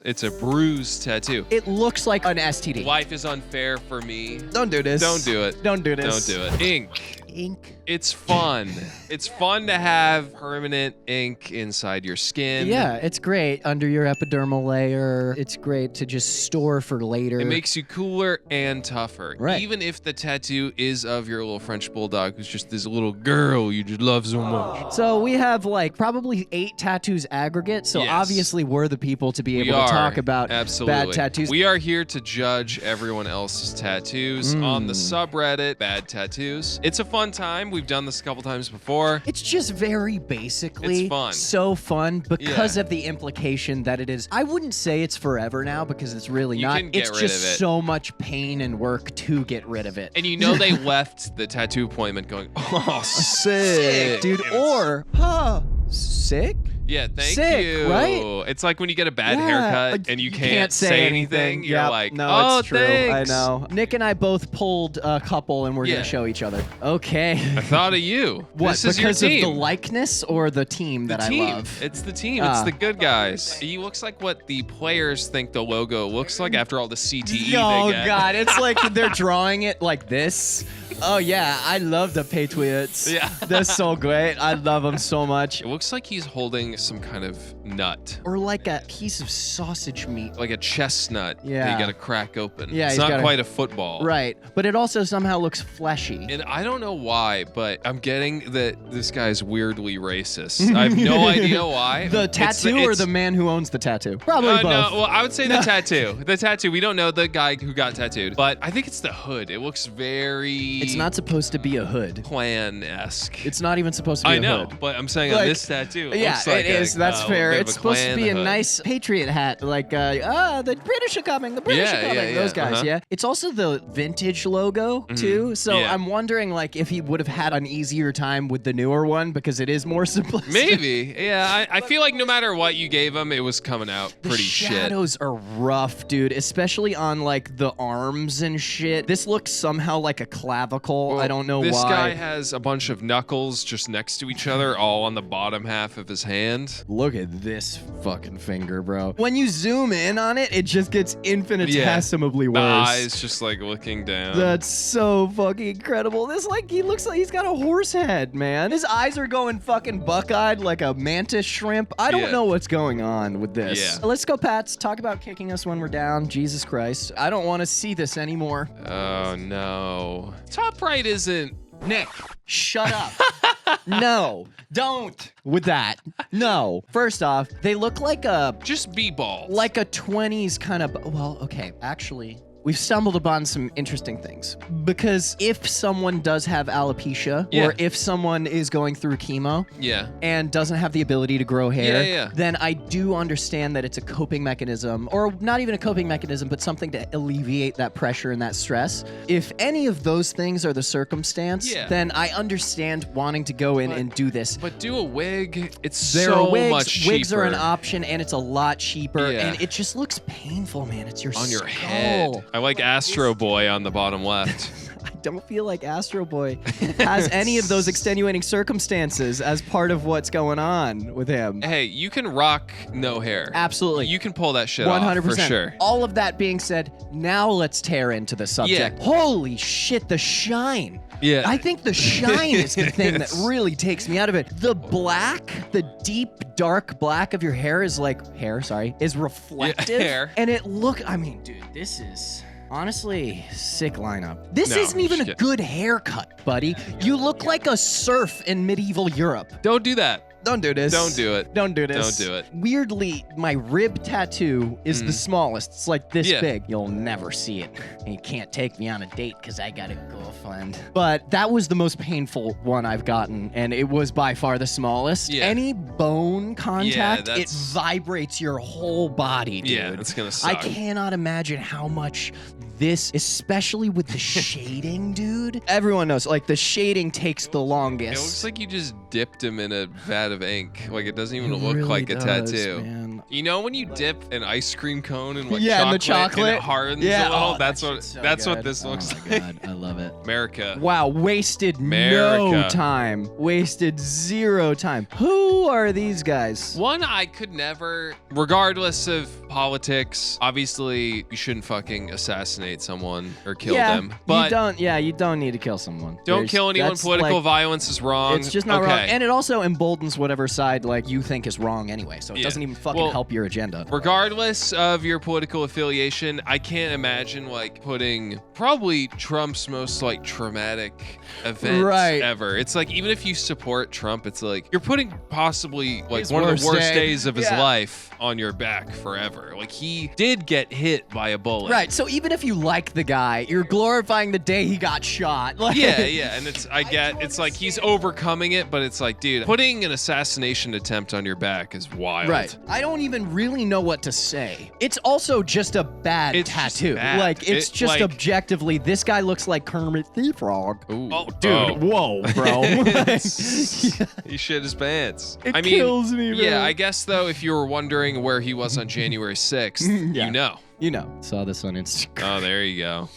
It's a bruise tattoo. It looks like an STD. Life is unfair for me. Don't do this. Don't do it. Don't do this. Don't do it. Ink. Ink. It's fun. It's fun to have permanent ink inside your skin. Yeah, it's great under your epidermal layer. It's great to just store for later. It makes you cooler and tougher. Right. Even if the tattoo is of your little French bulldog who's just this little girl you just love so much. So we have like probably 8 tattoos aggregate. So Yes. obviously we're the people to be We able are, to talk about absolutely. bad tattoos. We are here to judge everyone else's tattoos on the subreddit, Bad Tattoos. It's a fun time. We've done this a couple times before. It's just very basically It's fun. so fun because Yeah. of the implication that it is. I wouldn't say it's forever now because it's really You not. can get It's rid just of it. so much pain and work to get rid of it. And you know they left the tattoo appointment going, oh, sick. Dude, And it's- or sick? Yeah, thank Sick, you. right? It's like when you get a bad Yeah, haircut and you can't say anything. You're Yep. like, no, oh, it's true. thanks. I know. Nick and I both pulled a couple, and we're Yeah. gonna show each other. Okay. I thought of you. What? This is because your of team. the likeness or the team that The I team. love? It's the team. It's Ah. the good guys. He looks like what the players think the logo looks like after all the CTE Oh they get. God! It's like they're drawing it like this. Oh yeah, I love the Patriots. Yeah. They're so great. I love them so much. It looks like he's holding some kind of nut, Or like a piece of sausage meat. like a chestnut that Yeah. you gotta crack open. Yeah, it's he's not gotta- quite a football. Right, but it also somehow looks fleshy. And I don't know why, but I'm getting that this guy's weirdly racist. I have no idea why. The It's tattoo or it's- the man who owns the tattoo? Probably both. No, well, I would say the tattoo. The tattoo. We don't know the guy who got tattooed, but I think it's the hood. It looks very. It's not supposed to be a hood. Klan-esque. It's not even supposed to be I a know, hood. but I'm saying on Like, this tattoo, it Yeah, looks like it is. That's a fair. bit of It's a supposed to be Klan a hood. nice patriot hat, like the British are coming, the British Yeah, are coming, yeah, those guys. uh-huh. Yeah, it's also the vintage logo too. So Yeah. I'm wondering like if he would have had an easier time with the newer one because it is more simplistic. Maybe, yeah. I feel like no matter what you gave him, it was coming out The pretty shit. shadows are rough, dude, especially on like the arms and shit. This looks somehow like a clavicle. Well, I don't know this why. guy has a bunch of knuckles just next to each other, all on the bottom half of his hand. Look at this fucking finger, bro. When you zoom in on it, it just gets infinitesimally The worse. eyes just like looking down. That's so fucking incredible. This like he looks like he's got a horse head, man. His eyes are going fucking buck-eyed like a mantis shrimp. I don't Yeah. know what's going on with this. Yeah. Let's go, Pats. Talk about kicking us when we're down. Jesus Christ. I don't want to see this anymore. Oh no. Top right isn't. Nick, shut up. No, don't with that. No. First off, they look like a Just be bald. 20s kind of, well, okay, actually, we've stumbled upon some interesting things. Because if someone does have alopecia, Yeah. or if someone is going through chemo Yeah. and doesn't have the ability to grow hair, Yeah. then I do understand that it's a coping mechanism, or not even a coping mechanism, but something to alleviate that pressure and that stress. If any of those things are the circumstance, Yeah. then I understand wanting to go in and do this. But do a wig. It's There so are wigs. much cheaper. Wigs are an option, and it's a lot cheaper. Yeah. And it just looks painful, man. It's your on your skull. head. I like Astro Boy on the bottom left. I don't feel like Astro Boy has any of those extenuating circumstances as part of what's going on with him. Hey, you can rock no hair. Absolutely. You can pull that shit 100%. off for sure. All of that being said, now let's tear into the subject. Yeah. Holy shit, the shine. Yeah. I think the shine is the thing that Yes. really takes me out of it. The black, the deep, dark black of your hair is is reflective. hair. And I mean, dude, this is honestly sick lineup. This No, isn't even a shit. good haircut, buddy. You look like a serf in medieval Europe. Don't do that. Don't do this. Don't do it. Don't do this. Don't do it. Weirdly, my rib tattoo is the smallest. It's like this Yeah. big. You'll never see it. And you can't take me on a date because I got a girlfriend. But that was the most painful one I've gotten, and it was by far the smallest. Yeah. Any bone contact, it that's- vibrates your whole body, dude. Yeah, that's gonna I suck. cannot imagine how much this, especially with the shading, dude. Everyone knows, like, the shading takes the It longest. looks like you just dipped him in a vat of ink. Like it doesn't even It look really like a does, tattoo. man. You know when you dip an ice cream cone in like Yeah, in the chocolate, and chocolate. it hardens Yeah, a little? oh, that's that what shit's so that's what good. this looks Oh like. my God, I love it. America. Wow, wasted no America. time. Wasted zero time. Who are these guys? One I could never, regardless of politics. Obviously, you shouldn't fucking assassinate someone or kill them. But you don't need to kill someone. Don't kill anyone. Political violence is wrong. It's just not wrong. And it also emboldens whatever side like you think is wrong anyway. So it doesn't even fucking help your agenda. Regardless of your political affiliation, I can't imagine like putting probably Trump's most like traumatic event ever. It's like even if you support Trump, it's like you're putting possibly like one of the worst days of his life on your back forever. Like he did get hit by a bullet. Right. So even if you like the guy, you're glorifying the day he got shot. Like, yeah. And it's like he's overcoming it, but it's like, dude, putting an assassination attempt on your back is wild. Right. I don't even really know what to say. It's also just a bad tattoo. Bad. Like it's just like, objectively, this guy looks like Kermit the Frog. Ooh. Oh, dude. Whoa, bro. He shit his pants. It kills me, bro. Yeah, I guess though, if you were wondering where he was on January 6th, you know. You know. Saw this on Instagram. Oh, there you go.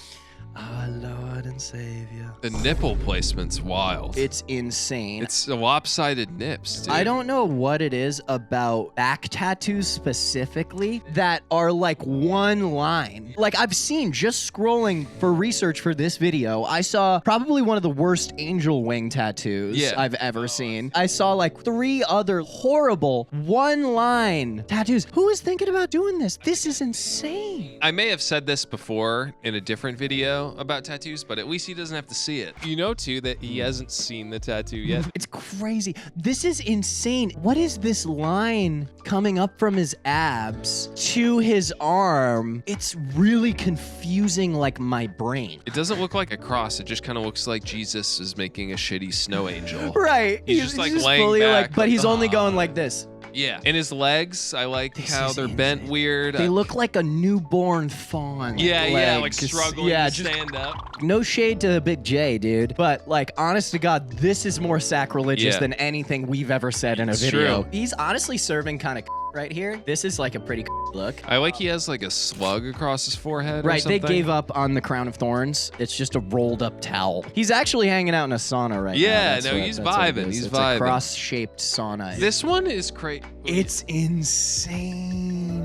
Our Lord and Savior. The nipple placement's wild. It's insane. It's a lopsided nips, dude. I don't know what it is about back tattoos specifically that are like one line. Like I've seen just scrolling for research for this video, I saw probably one of the worst angel wing tattoos I've ever seen. I saw like 3 other horrible one line tattoos. Who is thinking about doing this? This is insane. I may have said this before in a different video about tattoos, but at least he doesn't have to see it. You know, too, that he hasn't seen the tattoo yet. It's crazy. This is insane. What is this line coming up from his abs to his arm? It's really confusing, like, my brain. It doesn't look like a cross. It just kind of looks like Jesus is making a shitty snow angel. Right. He's just like laying back. But he's only going like this. Yeah. And his legs, I like how they're bent weird. They look like a newborn fawn. Like struggling to stand up. No shade to Big J, dude. But like, honest to God, this is more sacrilegious than anything we've ever said in a video. True. He's honestly serving kind of right here. This is like a pretty look. I like he has like a slug across his forehead Right, or something. they gave up on the crown of thorns. It's just a rolled up towel. He's actually hanging out in a sauna right now. Yeah, he's vibing. He's vibing. A cross-shaped sauna. This one is crazy. It's insane.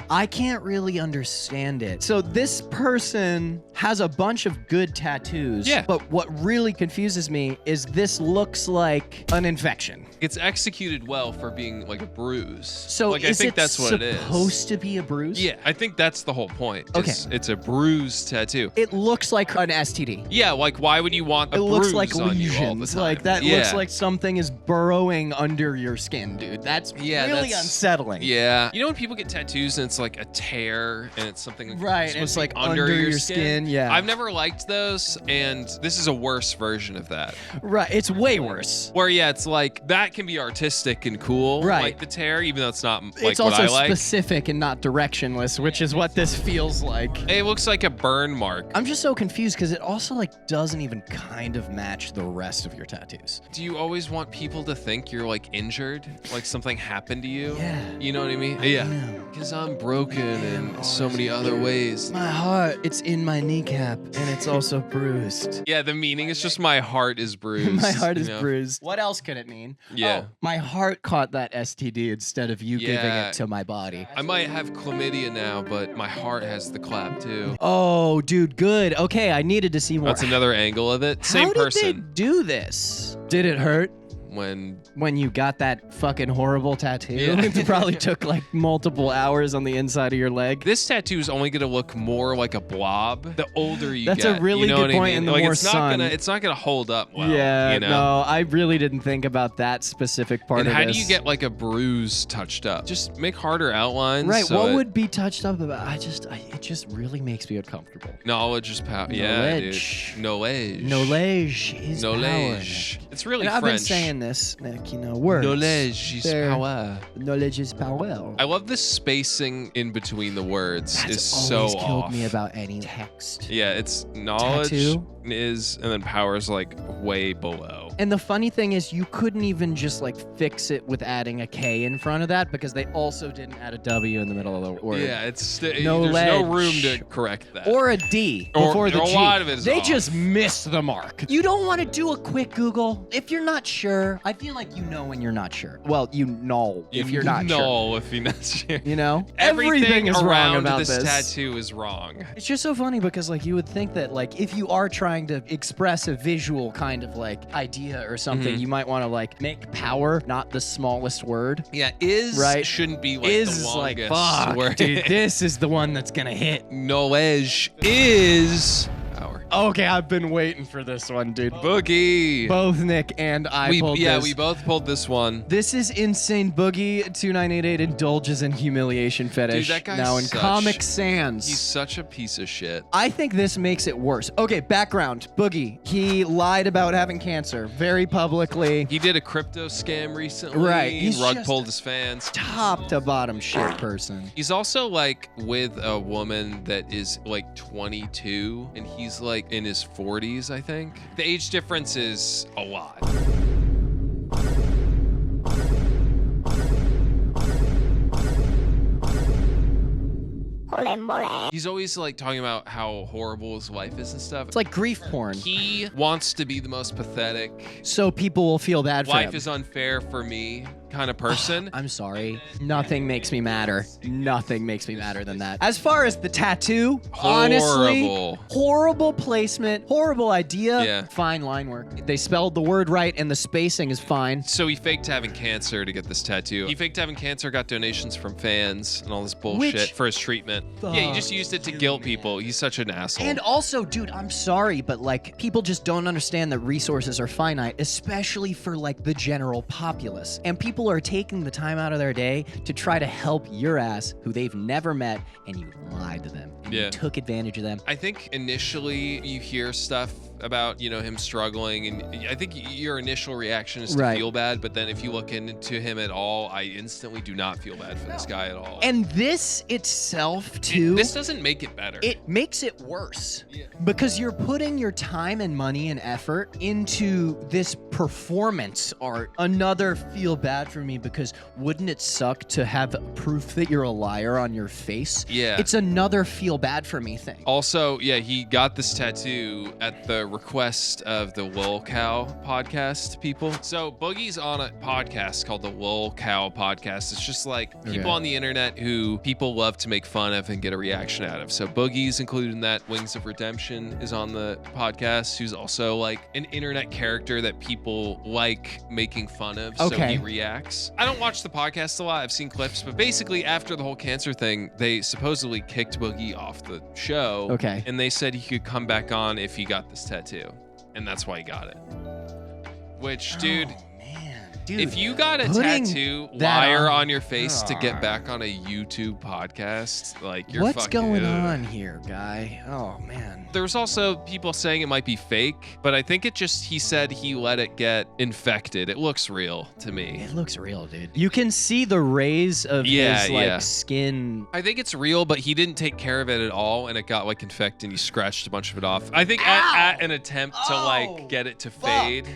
I can't really understand it. So this person has a bunch of good tattoos. Yeah. But what really confuses me is this looks like an infection. It's executed well for being like a bruise. So like, I think that's what it is. Supposed to be a bruise? Yeah, I think that's the whole point. Okay. It's a bruise tattoo. It looks like an STD. Yeah, like why would you want a bruise looks like on you all the lesions. time? Like that looks like something is burrowing under your skin, dude. That's really unsettling. Yeah. You know when people get tattoos and it's like a tear and it's something right, and it's like under your skin. Yeah. I've never liked those, and this is a worse version of that. Right. It's way worse. Where it's like that can be artistic and cool, right? Like the tear, even though it's not like it's what I like. It's also specific and not directionless, which is what this feels like. It looks like a burn mark. I'm just so confused because it also like doesn't even kind of match the rest of your tattoos. Do you always want people to think you're like injured, like something happened to you? Yeah. You know what I mean? Because I'm broken in so many other ways. My heart, it's in my kneecap, and it's also bruised. Yeah, the meaning is just my heart is bruised. My heart is bruised. What else could it mean? Yeah. Oh, my heart caught that STD instead of you giving it to my body. I might have chlamydia now, but my heart has the clap too. Oh, dude, good. Okay, I needed to see more. That's another angle of it. Same person. How did they do this? Did it hurt? When you got that fucking horrible tattoo? Yeah. It probably took like multiple hours on the inside of your leg. This tattoo is only gonna look more like a blob the older you get. That's a really good point. In the like, more it's sun. It's not gonna hold up well. Yeah, you know? no, I really didn't think about that specific part and of how this. do you get like a bruise touched up? Just make harder outlines. Right, so what would be touched up about? it just really makes me uncomfortable. Knowledge is power. Yeah, dude. Knowledge. Knowledge is knowledge. Power. It's really and French. I've been saying this, Nick, you know, words. Knowledge is power. Knowledge is power. I love the spacing in between the words. That's is so always off. killed me about any text. Yeah, it's knowledge Tattoo? is, and then power is like way below. And the funny thing is you couldn't even just like fix it with adding a K in front of that because they also didn't add a W in the middle of the word. Yeah, there's no room to correct that. Or a D before the G. A lot of it is they off. just missed the mark. You don't want to do a quick Google. If you're not sure, I feel like you know when you're not sure. Well, you know if you're not sure. If you're not sure. You know? Everything is wrong around about this tattoo is wrong. It's just so funny because like you would think that like if you are trying to express a visual kind of like idea or something, you might want to like make power not the smallest word. Yeah, shouldn't be like is the longest like, fuck, word. dude, this is the one that's gonna hit. Knowledge is power. Okay, I've been waiting for this one, dude. Boogie. Both Nick and I pulled this. Yeah, we both pulled this one. This is insane. Boogie 2988 indulges in humiliation fetish. Dude, that guy's now in Comic Sans. He's such a piece of shit. I think this makes it worse. Okay, background. Boogie, he lied about having cancer very publicly. He did a crypto scam recently. Right. He's rug pulled his fans. Top to bottom shit person. He's also like with a woman that is like 22 and he's like in his 40s, I think. The age difference is a lot. He's always like talking about how horrible his life is and stuff. It's like grief porn. He wants to be the most pathetic. So people will feel bad for him. Life is unfair for me kind of person. I'm sorry. Nothing makes me madder. Nothing makes me madder than that. As far as the tattoo, honestly, horrible placement, horrible idea. Yeah. Fine line work. They spelled the word right and the spacing is fine. So he faked having cancer to get this tattoo. He faked having cancer, got donations from fans and all this bullshit for his treatment. Yeah, he just used it to guilt people. He's such an asshole. And also, dude, I'm sorry, but like people just don't understand that resources are finite, especially for like the general populace. And people are taking the time out of their day to try to help your ass who they've never met, and you lied to them. Yeah. You took advantage of them. I think initially you hear stuff about, you know, him struggling, and I think your initial reaction is to feel bad, but then if you look into him at all, I instantly do not feel bad for this guy at all. And this itself, too. This doesn't make it better. It makes it worse. Yeah. Because you're putting your time and money and effort into this performance art. Another feel bad for me because wouldn't it suck to have proof that you're a liar on your face? Yeah. It's another feel bad for me thing. Also, yeah, he got this tattoo at the request of the Lil Cow podcast people. So Boogie's on a podcast called the Lil Cow podcast. It's just like people on the internet who people love to make fun of and get a reaction out of. So Boogie's included in that. Wings of Redemption is on the podcast, who's also like an internet character that people like making fun of. So he reacts. I don't watch the podcast a lot. I've seen clips, but basically after the whole cancer thing, they supposedly kicked Boogie off the show. Okay. And they said he could come back on if he got this tattoo. And that's why he got it. Which, dude, Dude, if you got a tattoo liar on your face to get back on a YouTube podcast, like you're what's going on here, guy? Oh man. There's also people saying it might be fake, but I think he said he let it get infected. It looks real to me. It looks real, dude. You can see the rays of his like skin. I think it's real, but he didn't take care of it at all, and it got like infected and he scratched a bunch of it off. I think at an attempt to like get it to fade.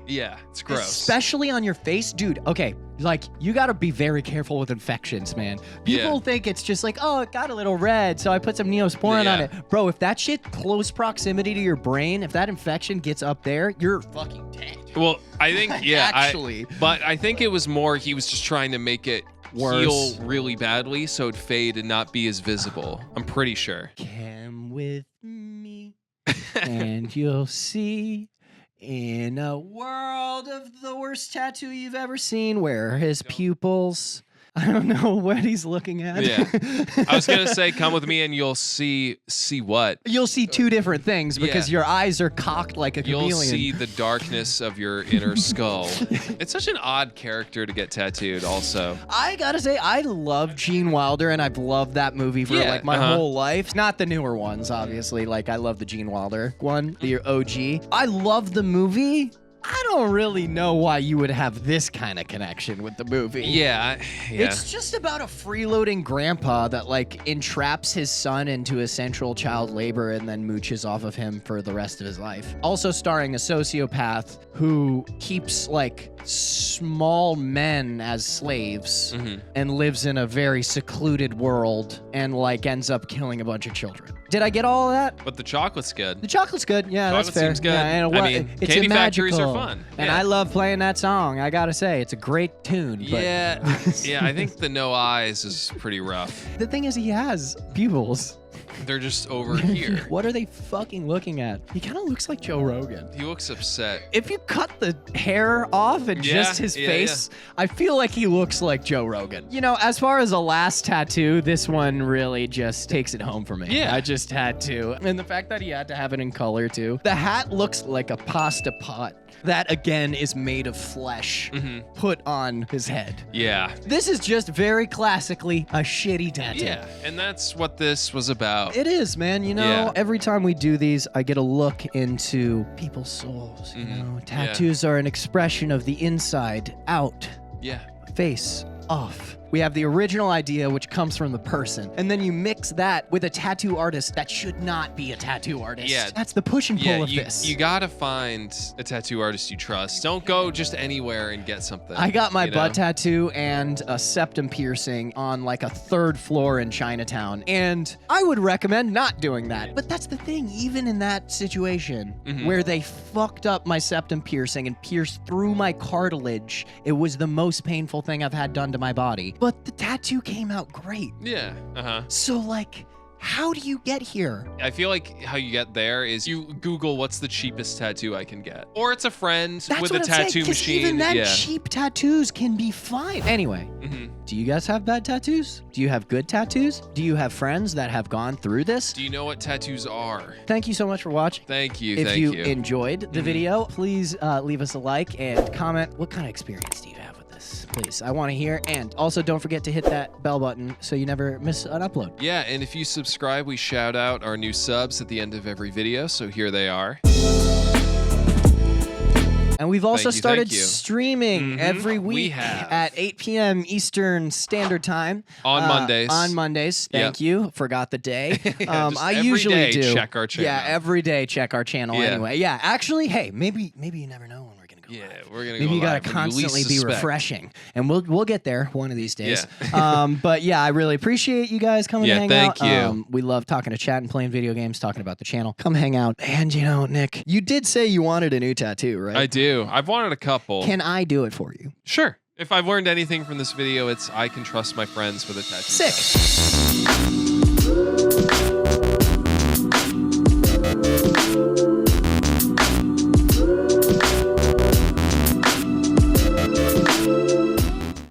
Yeah, it's gross. Especially on your face. Dude, okay, like, you gotta be very careful with infections, man. People think it's just like, oh, it got a little red, so I put some Neosporin on it. Bro, if that shit close proximity to your brain, if that infection gets up there, you're fucking dead. Well, I think, actually. But I think it was more he was just trying to make it heal really badly so it'd fade and not be as visible. I'm pretty sure. Come with me and you'll see. In a world of the worst tattoo you've ever seen, where are his pupils? I don't know what he's looking at. Yeah. I was going to say, come with me and you'll see what? You'll see two different things because your eyes are cocked like a chameleon. You'll see the darkness of your inner skull. It's such an odd character to get tattooed also. I got to say, I love Gene Wilder and I've loved that movie for like my whole life. Not the newer ones, obviously. Like I love the Gene Wilder one, the OG. I love the movie. I don't really know why you would have this kind of connection with the movie. Yeah. It's just about a freeloading grandpa that like entraps his son into essential child labor and then mooches off of him for the rest of his life. Also starring a sociopath who keeps like small men as slaves and lives in a very secluded world and like ends up killing a bunch of children. Did I get all of that? But the chocolate's good. The chocolate's good. Yeah, Chocolate that's fair. seems good. Yeah, and I mean, it's candy magical. factories are fun. And Yeah. I love playing that song. I gotta say, it's a great tune. But Yeah. Yeah, I think the no eyes is pretty rough. the thing is, he has pupils. They're just over here. What are they fucking looking at? He kind of looks like Joe Rogan. He looks upset. If you cut the hair off and just his face, I feel like he looks like Joe Rogan. You know, as far as a last tattoo, this one really just takes it home for me. Yeah. I just had to. And the fact that he had to have it in color too. The hat looks like a pasta pot. That again is made of flesh put on his head. Yeah. This is just very classically a shitty tattoo. Yeah, and that's what this was about. It is, man. You know, Yeah. every time we do these, I get a look into people's souls. You know, tattoos are an expression of the inside out, Yeah. face off. We have the original idea, which comes from the person, and then you mix that with a tattoo artist that should not be a tattoo artist. Yeah. That's the push and pull Yeah, of you, this. you gotta find a tattoo artist you trust. Don't go just anywhere and get something. I got my you butt know? tattoo and a septum piercing on like a 3rd floor in Chinatown. And I would recommend not doing that. But that's the thing, even in that situation where they fucked up my septum piercing and pierced through my cartilage, it was the most painful thing I've had done to my body. But the tattoo came out great. Yeah. So like, how do you get here? I feel like how you get there is you Google what's the cheapest tattoo I can get, or it's a friend That's with what a I'm saying, tattoo 'cause machine. even that Yeah. cheap tattoos can be fine. Anyway, do you guys have bad tattoos? Do you have good tattoos? Do you have friends that have gone through this? Do you know what tattoos are? Thank you so much for watching. Thank you. If Thank you you. enjoyed the video, please leave us a like and comment. What kind of experience do you have with this? Please, I want to hear. And also, don't forget to hit that bell button so you never miss an upload. Yeah, and if you subscribe, we shout out our new subs at the end of every video, so here they are. And we've also Thank you, started thank you. streaming every We week have. at 8 p.m. Eastern Standard Time. On Mondays. On Mondays. Thank you. Forgot the day. Just I every usually day do. check our channel. Yeah, every day check our channel Yeah. anyway. Yeah, actually, hey, maybe you never know when we're gonna go Yeah, live. we're gonna Maybe go you gotta live when you least constantly be suspect. refreshing, and we'll get there one of these days. Yeah. But yeah, I really appreciate you guys coming Yeah, to hang thank out. you. We love talking to chat and playing video games, talking about the channel. Come hang out. And you know, Nick, you did say you wanted a new tattoo, right? I do. I've wanted a couple. Can I do it for you? Sure. If I've learned anything from this video, it's I can trust my friends with a tattoo. Sick.